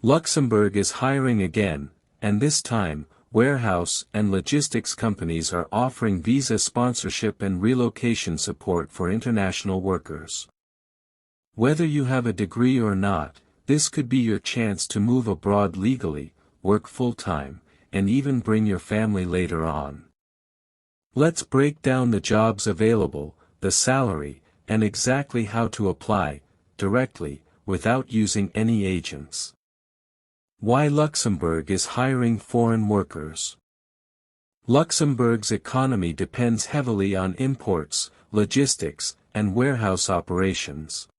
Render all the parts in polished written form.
Luxembourg is hiring again, and this time, warehouse and logistics companies are offering visa sponsorship and relocation support for international workers. Whether you have a degree or not, this could be your chance to move abroad legally, work full-time, and even bring your family later on. Let's break down the jobs available, the salary, and exactly how to apply, directly, without using any agents. Why Luxembourg is hiring foreign workers. Luxembourg's economy depends heavily on imports, logistics, and warehouse operations.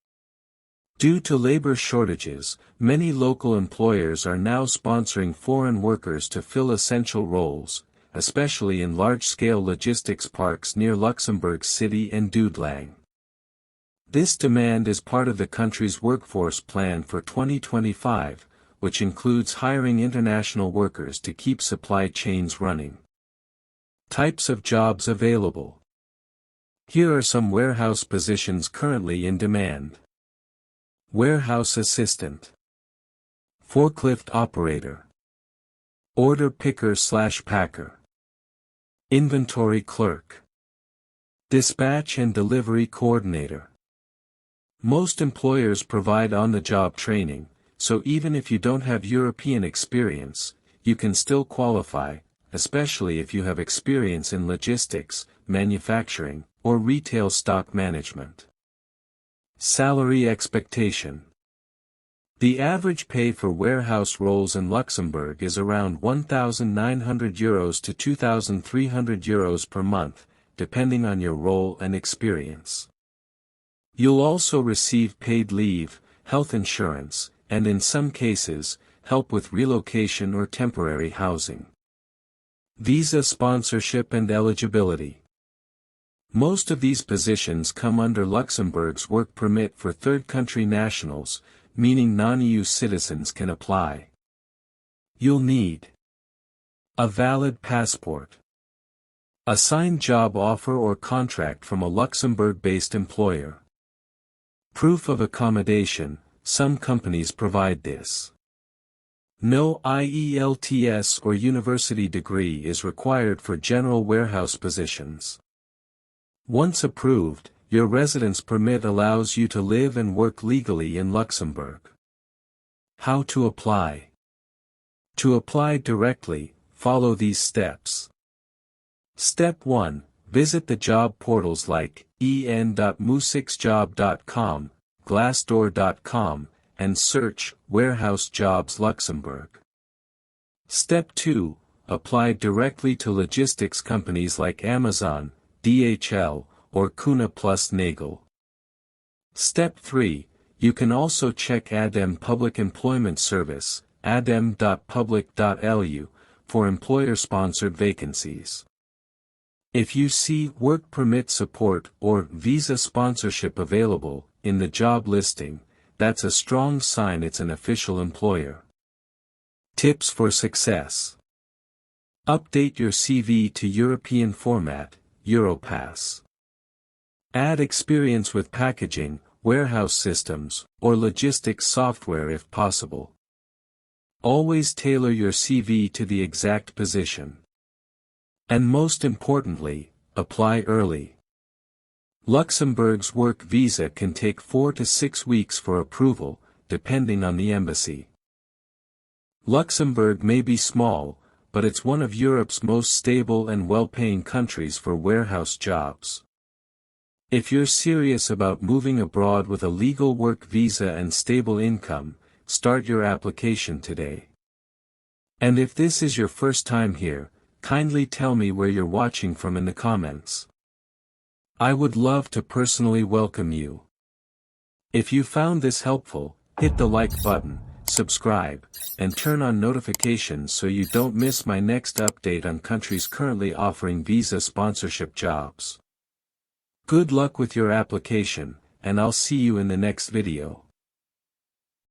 Due to labor shortages, many local employers are now sponsoring foreign workers to fill essential roles, especially in large-scale logistics parks near Luxembourg City and Dudelange. This demand is part of the country's workforce plan for 2025, which includes hiring international workers to keep supply chains running. Types of jobs available. Here are some warehouse positions currently in demand. Warehouse assistant, forklift operator, order picker/packer, inventory clerk, dispatch and delivery coordinator. Most employers provide on-the-job training, so even if you don't have European experience, you can still qualify, especially if you have experience in logistics, manufacturing, or retail stock management. Salary expectation. The average pay for warehouse roles in Luxembourg is around €1,900 to €2,300 per month, depending on your role and experience. You'll also receive paid leave, health insurance, and in some cases, help with relocation or temporary housing. Visa sponsorship and eligibility. Most of these positions come under Luxembourg's work permit for third-country nationals, meaning non-EU citizens can apply. You'll need a valid passport, a signed job offer or contract from a Luxembourg-based employer, proof of accommodation. Some companies provide this. No IELTS or university degree is required for general warehouse positions. Once approved, your residence permit allows you to live and work legally in Luxembourg. How to apply? To apply directly, follow these steps. Step 1. Visit the job portals like en.mu6job.com, glassdoor.com, and search Warehouse Jobs Luxembourg. Step 2. Apply directly to logistics companies like Amazon, DHL, or Kuna plus Nagel. Step 3. You can also check Adem Public Employment Service, adem.public.lu, for employer-sponsored vacancies. If you see work permit support or visa sponsorship available in the job listing, that's a strong sign it's an official employer. Tips for success. Update your CV to European format, Europass. Add experience with packaging, warehouse systems, or logistics software if possible. Always tailor your CV to the exact position. And most importantly, apply early. Luxembourg's work visa can take 4 to 6 weeks for approval, depending on the embassy. Luxembourg may be small, but it's one of Europe's most stable and well-paying countries for warehouse jobs. If you're serious about moving abroad with a legal work visa and stable income, start your application today. And if this is your first time here, kindly tell me where you're watching from in the comments. I would love to personally welcome you. If you found this helpful, hit the like button, subscribe, and turn on notifications so you don't miss my next update on countries currently offering visa sponsorship jobs. Good luck with your application, and I'll see you in the next video.